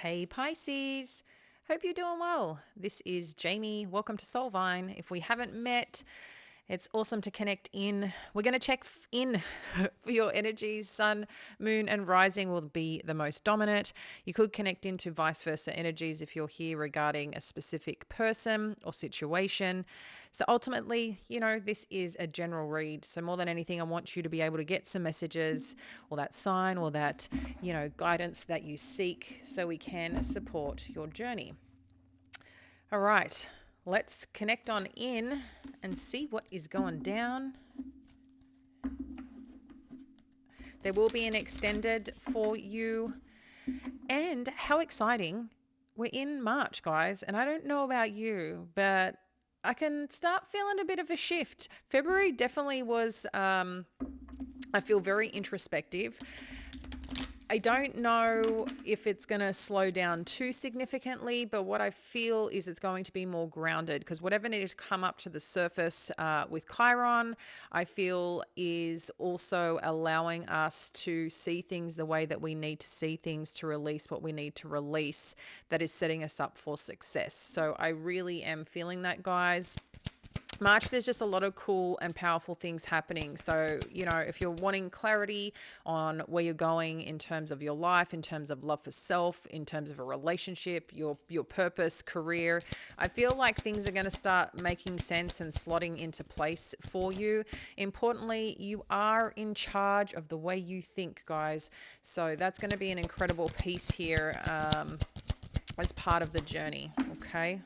Hey Pisces, hope you're doing well. This is Jamie. Welcome to Soulvine. If we haven't met, it's awesome to connect in. We're going to check in for your energies. Sun, moon, and rising will be the most dominant. You could connect into vice versa energies if you're here regarding a specific person or situation. So ultimately, this is a general read. So more than anything, I want you to be able to get some messages or that sign or that, guidance that you seek so we can support your journey. All right, let's connect on in and see what is going down. There will be an extended for you. And how exciting. We're in March, guys. And I don't know about you, but I can start feeling a bit of a shift. February definitely was, I feel very introspective. I don't know if it's going to slow down too significantly, but what I feel is it's going to be more grounded because whatever needed to come up to the surface with Chiron, I feel is also allowing us to see things the way that we need to see things, to release what we need to release, that is setting us up for success. So I really am feeling that, guys. March, there's just a lot of cool and powerful things happening. So, if you're wanting clarity on where you're going in terms of your life, in terms of love for self, in terms of a relationship, your purpose, career, I feel like things are going to start making sense and slotting into place for you. Importantly, you are in charge of the way you think, guys. So that's going to be an incredible piece here as part of the journey, okay?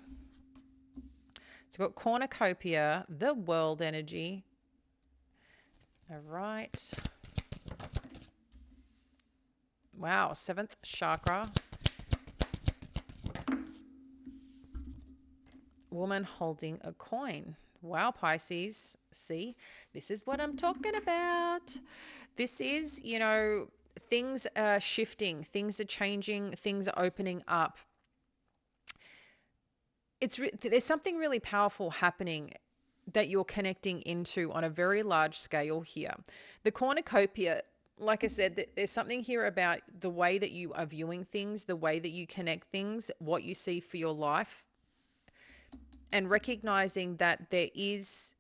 So we've got cornucopia, the world energy. All right. Wow, seventh chakra. Woman holding a coin. Wow, Pisces. See, this is what I'm talking about. This is, things are shifting, things are changing, things are opening up. There's something really powerful happening that you're connecting into on a very large scale here. The cornucopia, like I said, there's something here about the way that you are viewing things, the way that you connect things, what you see for your life, and recognizing that there is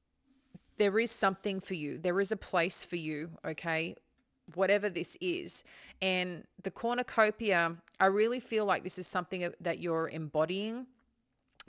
something for you. There is a place for you, okay? Whatever this is. And the cornucopia, I really feel like this is something that you're embodying.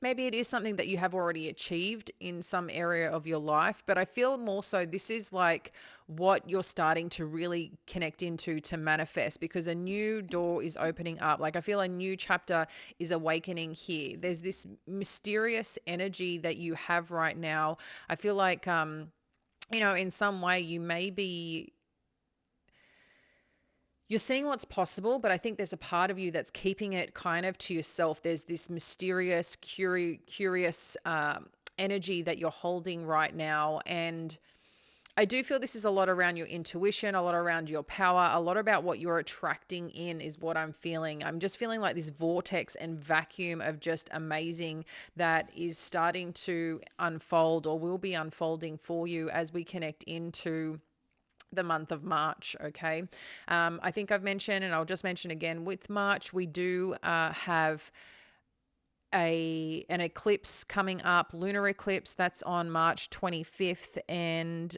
Maybe it is something that you have already achieved in some area of your life, but I feel more so this is like what you're starting to really connect into to manifest, because a new door is opening up. Like I feel a new chapter is awakening here. There's this mysterious energy that you have right now. I feel like, in some way you may be, you're seeing what's possible, but I think there's a part of you that's keeping it kind of to yourself. There's this mysterious, curious energy that you're holding right now. And I do feel this is a lot around your intuition, a lot around your power, a lot about what you're attracting in is what I'm feeling. I'm just feeling like this vortex and vacuum of just amazing that is starting to unfold or will be unfolding for you as we connect into the month of March, okay? I think I've mentioned, and I'll just mention again, with March, we do have an eclipse coming up, lunar eclipse. That's on March 25th and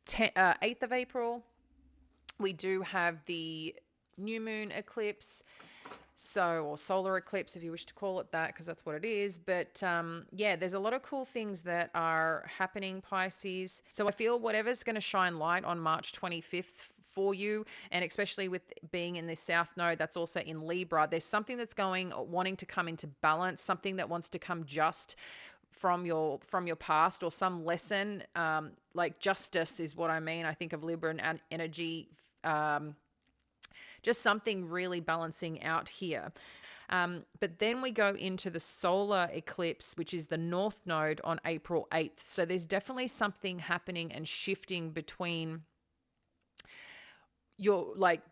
8th of April. We do have the new moon eclipse, or solar eclipse if you wish to call it that, because that's what it is. But there's a lot of cool things that are happening, Pisces. So I feel whatever's going to shine light on March 25th for you, and especially with being in this south node that's also in Libra, there's something that's wanting to come into balance, something that wants to come just from your past, or some lesson, like justice is what I mean. I think of Libra and energy, just something really balancing out here. But then we go into the solar eclipse, which is the north node on April 8th. So there's definitely something happening and shifting between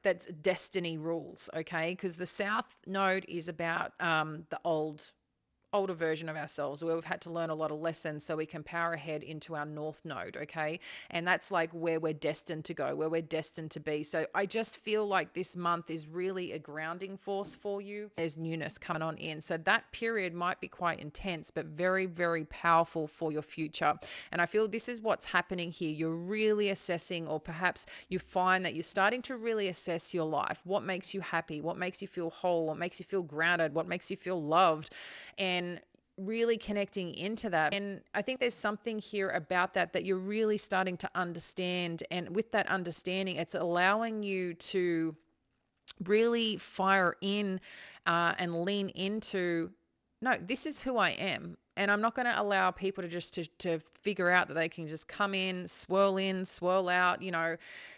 that's destiny rules, okay? Because the south node is about the old older version of ourselves where we've had to learn a lot of lessons so we can power ahead into our north node, okay? And that's like where we're destined to go, where we're destined to be. So I just feel like this month is really a grounding force for you. There's newness coming on in. So that period might be quite intense, but very, very powerful for your future. And I feel this is what's happening here. You're really assessing, or perhaps you find that you're starting to really assess your life. What makes you happy? What makes you feel whole? What makes you feel grounded? What makes you feel loved? And really connecting into that. And I think there's something here about that you're really starting to understand. And with that understanding, it's allowing you to really fire in and lean into, no, this is who I am. And I'm not going to allow people to just to figure out that they can just come in, swirl out,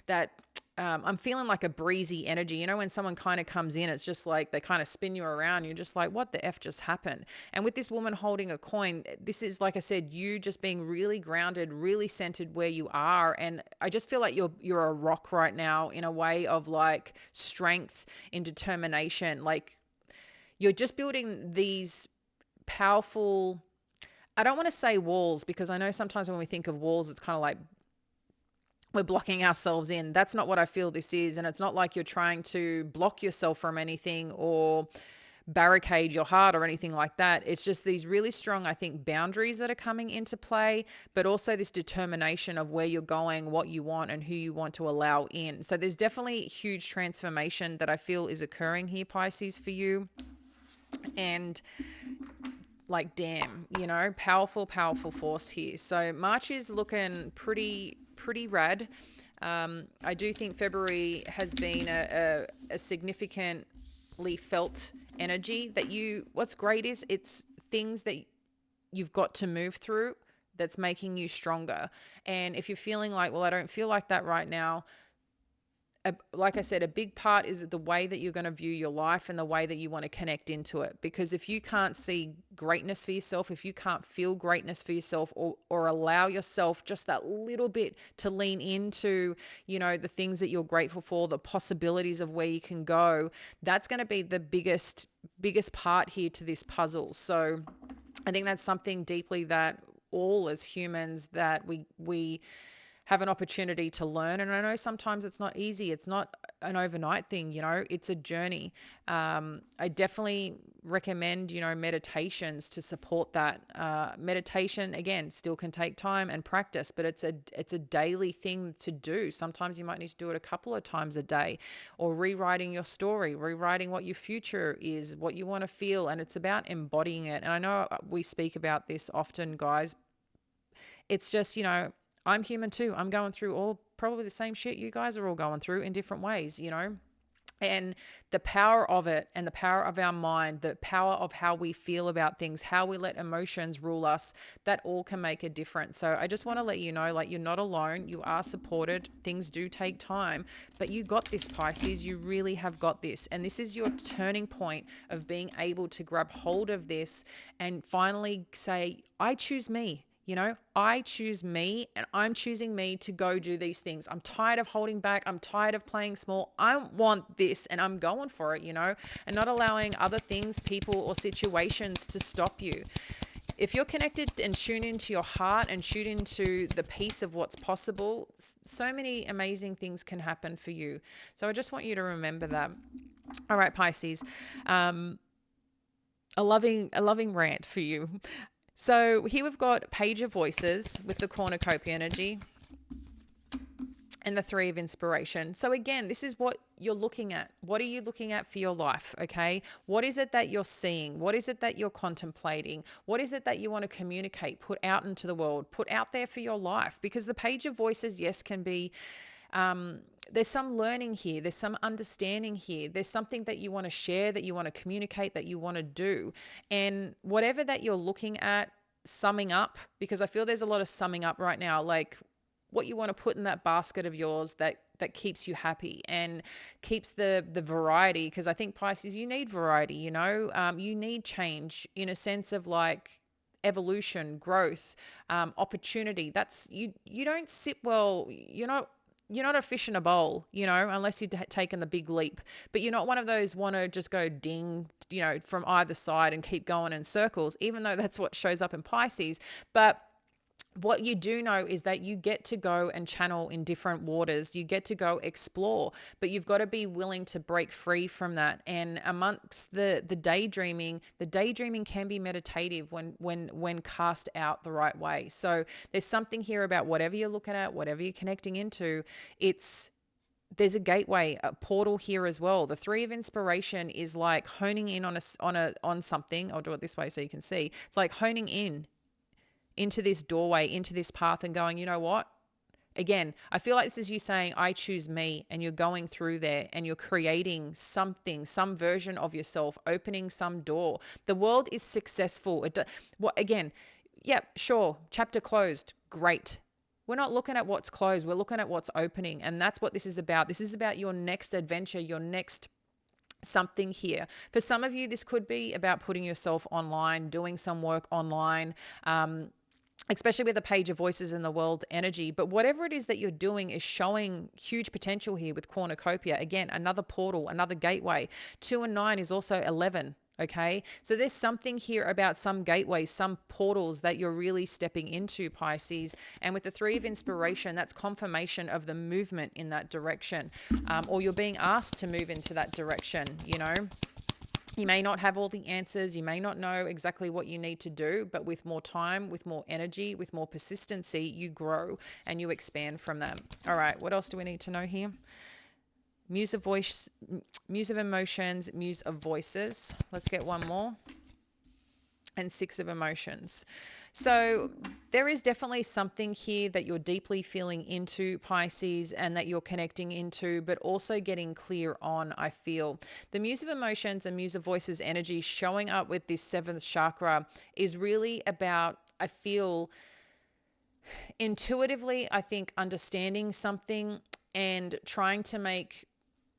that I'm feeling like a breezy energy. When someone kind of comes in, it's just like they kind of spin you around. You're just like, what the F just happened? And with this woman holding a coin, this is, like I said, you just being really grounded, really centered where you are. And I just feel like you're a rock right now in a way of like strength and determination. Like you're just building these powerful, I don't want to say walls, because I know sometimes when we think of walls, it's kind of like we're blocking ourselves in. That's not what I feel this is. And it's not like you're trying to block yourself from anything or barricade your heart or anything like that. It's just these really strong, I think, boundaries that are coming into play, but also this determination of where you're going, what you want, and who you want to allow in. So there's definitely huge transformation that I feel is occurring here, Pisces, for you. And like, damn, powerful force here. So March is looking pretty rad. I do think February has been a significantly felt energy that what's great is it's things that you've got to move through that's making you stronger. And if you're feeling like, well, I don't feel like that right now, like I said, a big part is the way that you're going to view your life and the way that you want to connect into it. Because if you can't see greatness for yourself, if you can't feel greatness for yourself, or allow yourself just that little bit to lean into, the things that you're grateful for, the possibilities of where you can go, that's going to be the biggest part here to this puzzle. So I think that's something deeply that all as humans that we have an opportunity to learn. And I know sometimes it's not easy. It's not an overnight thing, it's a journey. I definitely recommend, meditations to support that. Meditation, again, still can take time and practice, but it's a daily thing to do. Sometimes you might need to do it a couple of times a day, or rewriting your story, rewriting what your future is, what you want to feel. And it's about embodying it. And I know we speak about this often, guys. It's just, I'm human too. I'm going through probably the same shit you guys are all going through in different ways, and the power of it, and the power of our mind, the power of how we feel about things, how we let emotions rule us, that all can make a difference. So I just want to let you know, like, you're not alone. You are supported. Things do take time, but you got this, Pisces. You really have got this. And this is your turning point of being able to grab hold of this and finally say, I choose me. I choose me, and I'm choosing me to go do these things. I'm tired of holding back. I'm tired of playing small. I want this, and I'm going for it, and not allowing other things, people, or situations to stop you. If you're connected and tune into your heart and tune into the peace of what's possible, so many amazing things can happen for you. So I just want you to remember that. All right, Pisces, a loving rant for you. So here we've got Page of Voices with the cornucopia energy and the Three of Inspiration. So again, this is what you're looking at. What are you looking at for your life? Okay. What is it that you're seeing? What is it that you're contemplating? What is it that you want to communicate, put out into the world, put out there for your life? Because the Page of Voices, yes, can be, there's some learning here. There's some understanding here. There's something that you want to share, that you want to communicate, that you want to do. And whatever that you're looking at, summing up, because I feel there's a lot of summing up right now, like what you want to put in that basket of yours that keeps you happy and keeps the variety. Because I think, Pisces, you need variety, you need change in a sense of like evolution, growth, opportunity. That's you don't sit well, you're not you're not a fish in a bowl, unless you've taken the big leap. But you're not one of those want to just go ding, from either side and keep going in circles, even though that's what shows up in Pisces. But what you do know is that you get to go and channel in different waters. You get to go explore, but you've got to be willing to break free from that. And amongst the daydreaming can be meditative when cast out the right way. So there's something here about whatever you're looking at, whatever you're connecting into, there's a gateway, a portal here as well. The three of inspiration is like honing in on something. I'll do it this way so you can see. It's like honing in into this doorway, into this path, and going, you know what? Again, I feel like this is you saying, I choose me, and you're going through there and you're creating something, some version of yourself, opening some door. The world is successful. Again, yeah, sure, chapter closed, great. We're not looking at what's closed. We're looking at what's opening. And that's what this is about. This is about your next adventure, your next something here. For some of you, this could be about putting yourself online, doing some work online, especially with the page of voices in the world energy. But whatever it is that you're doing is showing huge potential here with cornucopia. Again, another portal, another gateway. 2 and 9 is also 11. Okay, so there's something here about some gateways, some portals that you're really stepping into, Pisces. And with the 3 of inspiration, that's confirmation of the movement in that direction, or you're being asked to move into that direction. You may not have all the answers. You may not know exactly what you need to do, but with more time, with more energy, with more persistency, you grow and you expand from that. All right, what else do we need to know here? Muse of voice, muse of emotions, muse of voices. Let's get one more. And 6 of emotions. So there is definitely something here that you're deeply feeling into, Pisces, and that you're connecting into, but also getting clear on, I feel. The muse of emotions and muse of voices energy showing up with this 7th chakra is really about, I feel, intuitively, I think, understanding something and trying to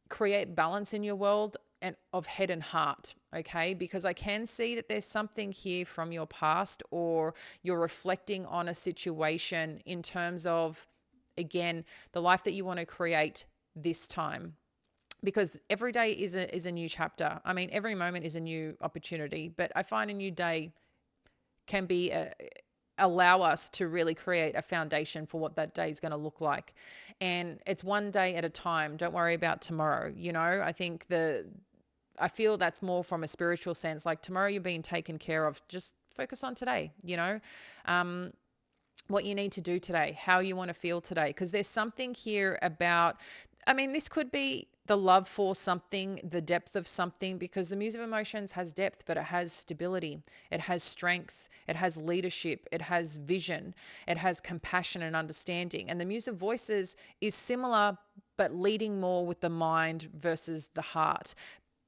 create balance in your world and of head and heart, okay? Because I can see that there's something here from your past, or you're reflecting on a situation in terms of, again, the life that you want to create this time. Because every day is a new chapter. I mean, every moment is a new opportunity, but I find a new day can be allow us to really create a foundation for what that day is going to look like. And it's one day at a time. Don't worry about tomorrow. I feel that's more from a spiritual sense. Like tomorrow you're being taken care of. Just focus on today, what you need to do today, how you want to feel today. Because there's something here about, this could be the love for something, the depth of something, because the muse of emotions has depth, but it has stability. It has strength. It has leadership. It has vision. It has compassion and understanding. And the muse of voices is similar, but leading more with the mind versus the heart.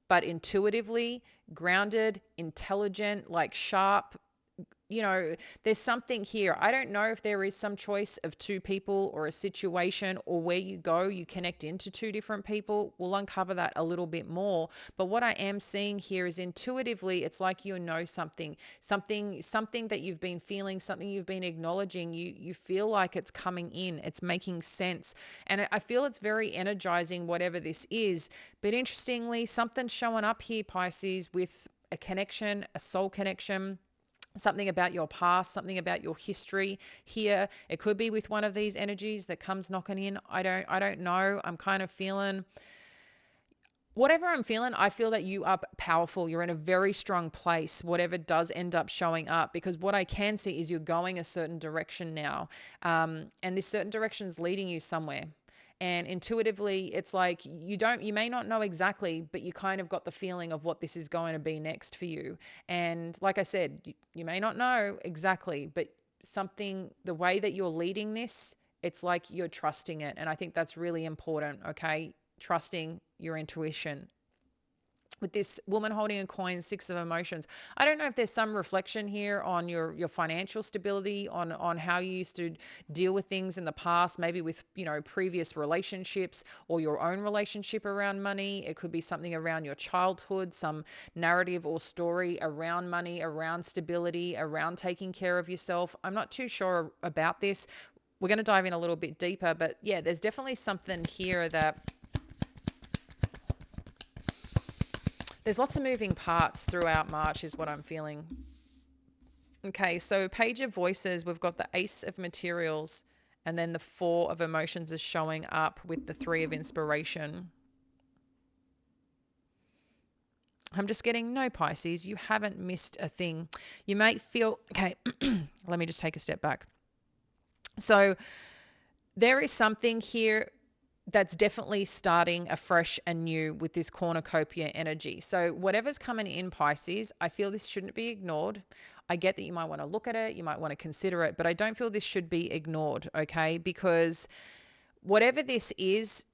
But intuitively, grounded, intelligent, like sharp, there's something here. I don't know if there is some choice of 2 people or a situation, or where you go, you connect into 2 different people. We'll uncover that a little bit more. But what I am seeing here is intuitively, it's like something that you've been feeling, something you've been acknowledging. You feel like it's coming in, it's making sense. And I feel it's very energizing, whatever this is. But interestingly, something's showing up here, Pisces, with a connection, a soul connection. Something about your past, something about your history here. It could be with one of these energies that comes knocking in. I don't know. I'm kind of feeling whatever I'm feeling. I feel that you are powerful. You're in a very strong place, whatever does end up showing up, because what I can see is you're going a certain direction now. And this certain direction is leading you somewhere. And intuitively, it's like you may not know exactly, but you kind of got the feeling of what this is going to be next for you. And like I said, you may not know exactly, but the way that you're leading this, it's like you're trusting it. And I think that's really important, okay? Trusting your intuition. With this woman holding a coin, 6 of emotions, I don't know if there's some reflection here on your financial stability, on how you used to deal with things in the past, maybe with, previous relationships, or your own relationship around money. It could be something around your childhood, some narrative or story around money, around stability, around taking care of yourself. I'm not too sure about this. we're going to dive in a little bit deeper, but yeah, there's definitely something here that there's lots of moving parts throughout March is what I'm feeling. Okay, so Page of Voices, we've got the Ace of Materials, and then the Four of Emotions is showing up with the Three of Inspiration. I'm just getting, no, Pisces, you haven't missed a thing. You may feel, okay, let me just take a step back. So there is something here that's definitely starting afresh and new with this cornucopia energy. So whatever's coming in, Pisces, I feel this shouldn't be ignored. I get that you might want to look at it, you might want to consider it, but I don't feel this should be ignored, okay? Because whatever this is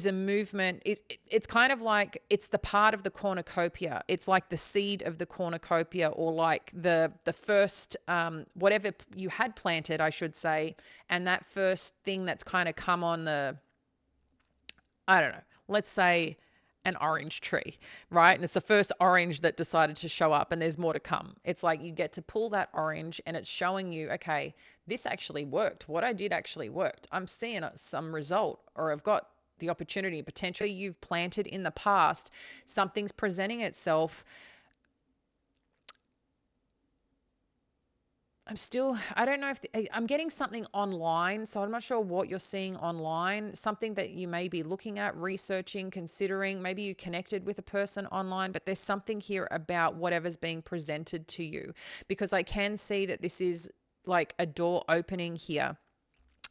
a movement. It's kind of like it's the part of the cornucopia. It's like the seed of the cornucopia, or like the first whatever you had planted, I should say, and that first thing that's kind of come on the, I don't know, let's say an orange tree, right? And it's the first orange that decided to show up, and there's more to come. It's like you get to pull that orange and it's showing you, okay, this actually worked. What I did actually worked. I'm seeing some result, or I've got the opportunity, potentially you've planted in the past, something's presenting itself. I don't know if I'm getting something online, so I'm not sure what you're seeing online, something that you may be looking at, researching, considering. Maybe you connected with a person online, but there's something here about whatever's being presented to you, because I can see that this is like a door opening here.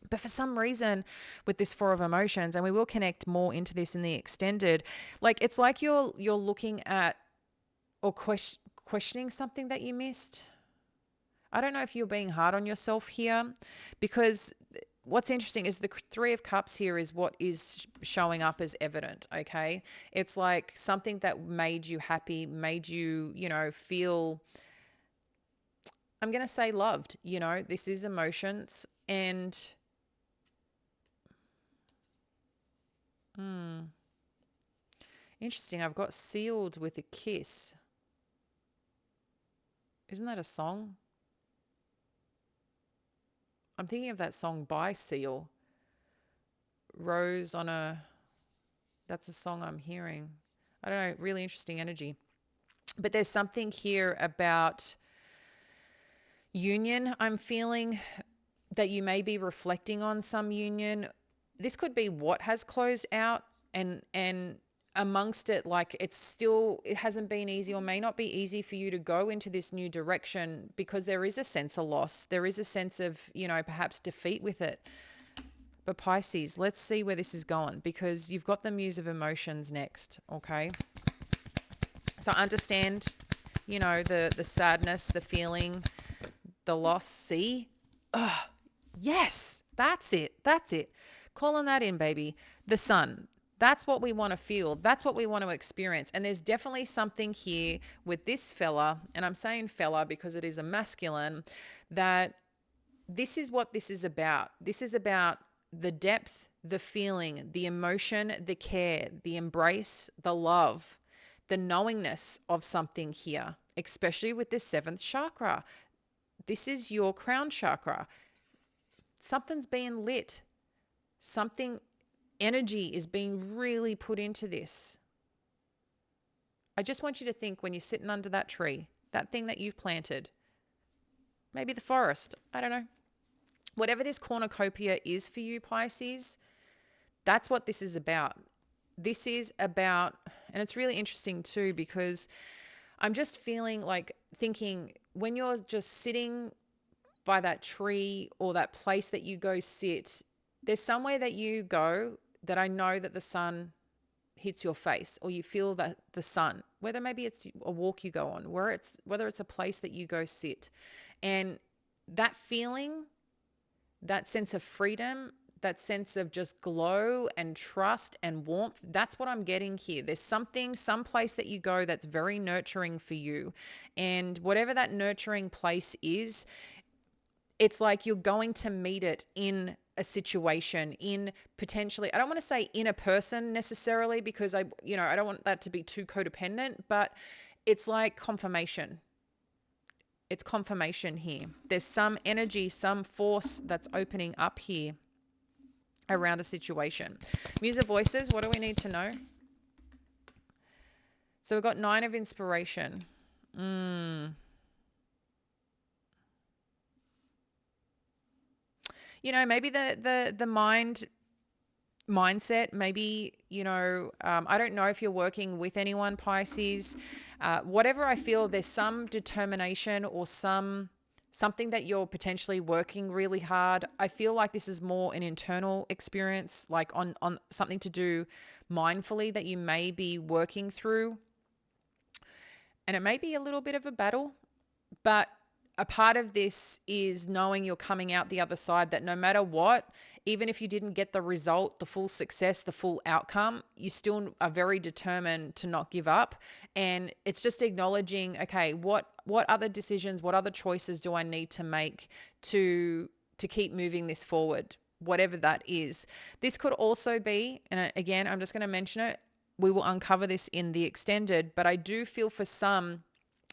But for some reason with this Four of Emotions, and we will connect more into this in the extended, like it's like you're looking at or questioning something that you missed. I don't know if you're being hard on yourself here, because what's interesting is the Three of Cups here is what is showing up as evident, okay? It's like something that made you happy, made you, feel, I'm going to say loved, this is emotions. And interesting, I've got sealed with a kiss. Isn't that a song? I'm thinking of that song by Seal. Rose on a, that's a song I'm hearing. I don't know, really interesting energy. But there's something here about union I'm feeling, that you may be reflecting on some union. This could be what has closed out, and amongst it, like it hasn't been easy, or may not be easy for you to go into this new direction, because there is a sense of loss. There is a sense of, perhaps defeat with it. But Pisces, let's see where this is going, because you've got the Muse of Emotions next, okay? So understand, the sadness, the feeling, the loss. See? Oh, yes, that's it. Calling that in, baby. The sun. That's what we want to feel. That's what we want to experience. And there's definitely something here with this fella, and I'm saying fella because it is a masculine, that this is what this is about. This is about the depth, the feeling, the emotion, the care, the embrace, the love, the knowingness of something here, especially with this seventh chakra. This is your crown chakra. Something's being lit. Energy is being really put into this. I just want you to think, when you're sitting under that tree, that thing that you've planted, maybe the forest, I don't know. Whatever this cornucopia is for you, Pisces, that's what this is about. This is about, and it's really interesting too, because I'm just thinking when you're just sitting by that tree or that place that you go sit, there's somewhere that you go that I know that the sun hits your face, or you feel that the sun, whether maybe it's a walk you go on, whether it's a place that you go sit, and that feeling, that sense of freedom, that sense of just glow and trust and warmth, that's what I'm getting here. There's some place that you go that's very nurturing for you. And whatever that nurturing place is, it's like you're going to meet it in a situation, in potentially, I don't want to say in a person necessarily, because I don't want that to be too codependent, but it's like confirmation. It's confirmation here. There's some energy, some force that's opening up here around a situation. Muse of Voices, what do we need to know? So we've got 9 of Inspiration. You know, maybe the mindset, maybe, you know, I don't know if you're working with anyone, Pisces. Whatever, I feel there's some determination or something that you're potentially working really hard. I feel like this is more an internal experience, like on something to do mindfully that you may be working through. And it may be a little bit of a battle, but a part of this is knowing you're coming out the other side, that no matter what, even if you didn't get the result, the full success, the full outcome, you still are very determined to not give up. And it's just acknowledging, okay, what other decisions, what other choices do I need to make to keep moving this forward, whatever that is. This could also be, and again, I'm just going to mention it, we will uncover this in the extended, but I do feel for some,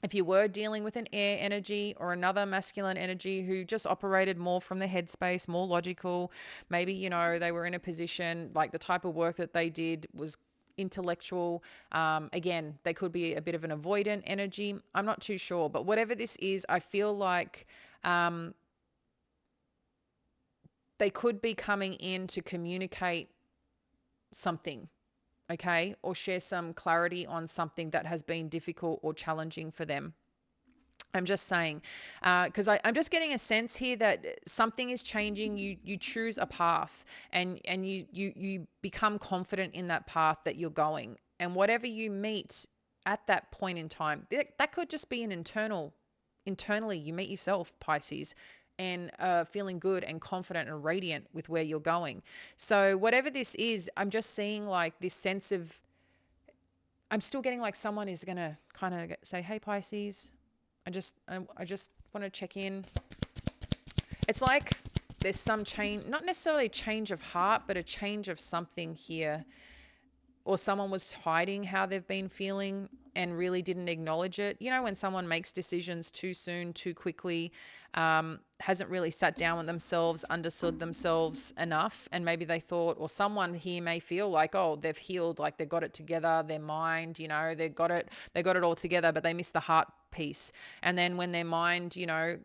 if you were dealing with an air energy or another masculine energy who just operated more from the headspace, more logical, maybe, you know, they were in a position, like the type of work that they did was intellectual. Again, they could be a bit of an avoidant energy. I'm not too sure, but whatever this is, I feel like they could be coming in to communicate something, okay, or share some clarity on something that has been difficult or challenging for them. I'm just saying, because I'm just getting a sense here that something is changing. You choose a path, and you become confident in that path that you're going, and whatever you meet at that point in time, that could just be an internally you meet yourself, Pisces, and feeling good and confident and radiant with where you're going. So whatever this is, I'm just seeing like this sense of, I'm still getting like someone is going to kind of say, hey, Pisces, I just want to check in. It's like there's some change, not necessarily a change of heart, but a change of something here. Or someone was hiding how they've been feeling and really didn't acknowledge it. You know, when someone makes decisions too soon, too quickly, hasn't really sat down with themselves, understood themselves enough. And maybe they thought, or someone here may feel like, oh, they've healed, like they've got it together, their mind, you know, they got it all together, but they missed the heart piece. And then when their mind, you know,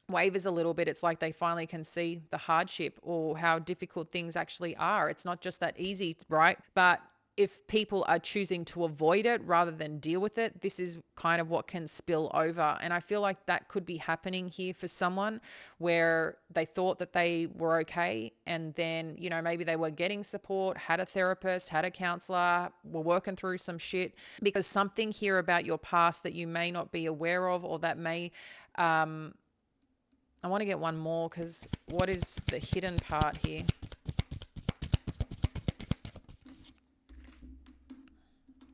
wavers a little bit, it's like they finally can see the hardship or how difficult things actually are. It's not just that easy, right? But if people are choosing to avoid it rather than deal with it, this is kind of what can spill over. And I feel like that could be happening here for someone, where they thought that they were okay. And then, you know, maybe they were getting support, had a therapist, had a counselor, were working through some shit, because something here about your past that you may not be aware of, or that may, I want to get one more, because what is the hidden part here?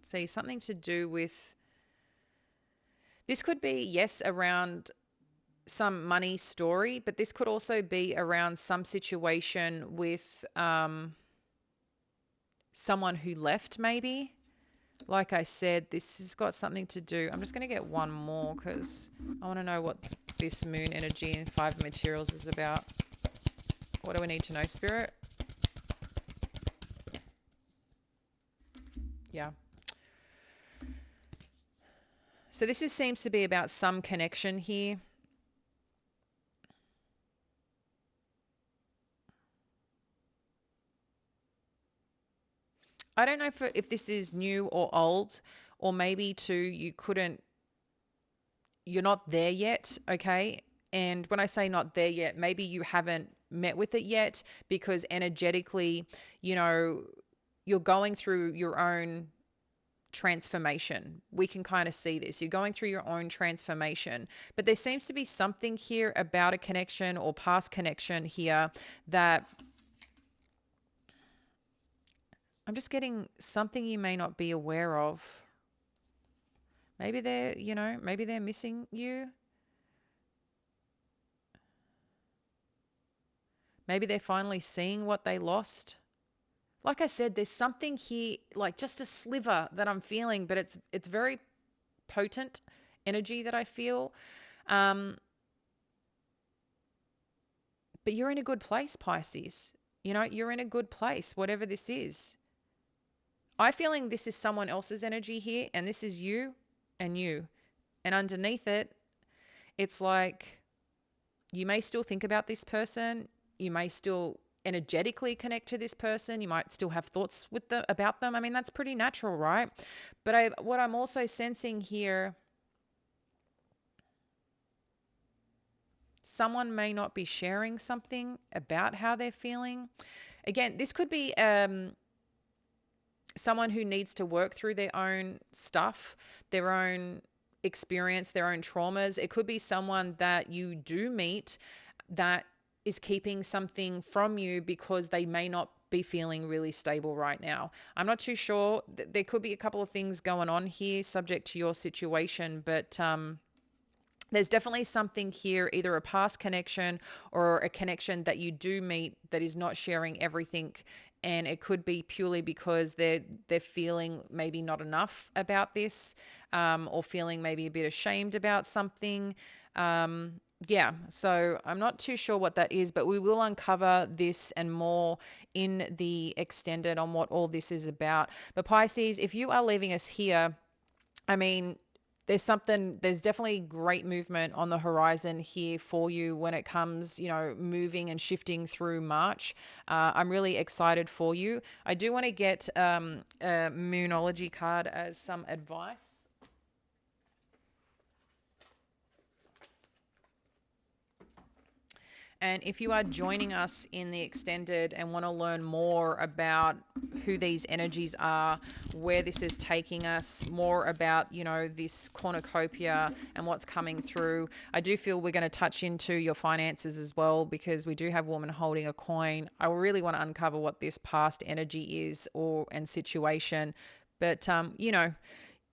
See, something to do with, this could be, yes, around some money story, but this could also be around some situation with someone who left, maybe. Like I said, this has got something to do. I'm just going to get one more because I want to know what this moon energy and 5 materials is about. What do we need to know, Spirit? Yeah. So this seems to be about some connection here. I don't know if this is new or old, or maybe too, you're not there yet, okay? And when I say not there yet, maybe you haven't met with it yet, because energetically, you know, you're going through your own transformation. We can kind of see this. You're going through your own transformation, but there seems to be something here about a connection or past connection here that I'm just getting something you may not be aware of. Maybe they're, you know, maybe they're missing you. Maybe they're finally seeing what they lost. Like I said, there's something here, like just a sliver that I'm feeling, but it's very potent, energy that I feel. But you're in a good place, Pisces. You know, you're in a good place, whatever this is. I'm feeling this is someone else's energy here, and this is you and you. And underneath it, it's like you may still think about this person. You may still energetically connect to this person. You might still have thoughts about them. I mean, that's pretty natural, right? But what I'm also sensing here, someone may not be sharing something about how they're feeling. Again, this could be someone who needs to work through their own stuff, their own experience, their own traumas. It could be someone that you do meet that is keeping something from you because they may not be feeling really stable right now. I'm not too sure. There could be a couple of things going on here subject to your situation, but there's definitely something here, either a past connection or a connection that you do meet that is not sharing everything. And it could be purely because they're feeling maybe not enough about this, or feeling maybe a bit ashamed about something. Yeah, so I'm not too sure what that is, but we will uncover this and more in the extended on what all this is about. But Pisces, if you are leaving us here, I mean, there's definitely great movement on the horizon here for you when it comes, you know, moving and shifting through March. I'm really excited for you. I do want to get a Moonology card as some advice. And if you are joining us in the extended and want to learn more about who these energies are, where this is taking us, more about, you know, this cornucopia and what's coming through, I do feel we're going to touch into your finances as well, because we do have woman holding a coin. I really want to uncover what this past energy is and situation. But, you know,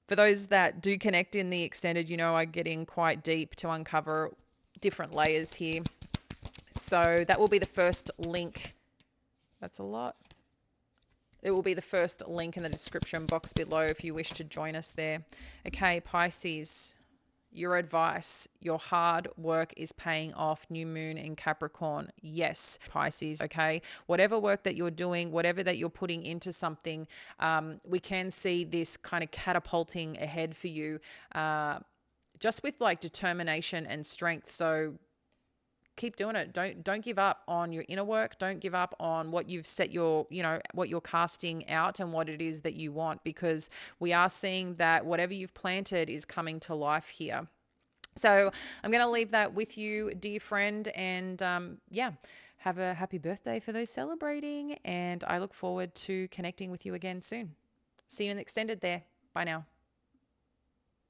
for those that do connect in the extended, you know, I get in quite deep to uncover different layers here. So that will be the first link. That's a lot. It will be the first link in the description box below if you wish to join us there. Okay, Pisces, your advice, your hard work is paying off. New moon in Capricorn. Yes, Pisces, okay? Whatever work that you're doing, whatever that you're putting into something, we can see this kind of catapulting ahead for you, just with like determination and strength. So keep doing it. Don't give up on your inner work. Don't give up on what you've set your, you know, what you're casting out and what it is that you want, because we are seeing that whatever you've planted is coming to life here. So I'm going to leave that with you, dear friend. And yeah, have a happy birthday for those celebrating. And I look forward to connecting with you again soon. See you in the extended there. Bye now.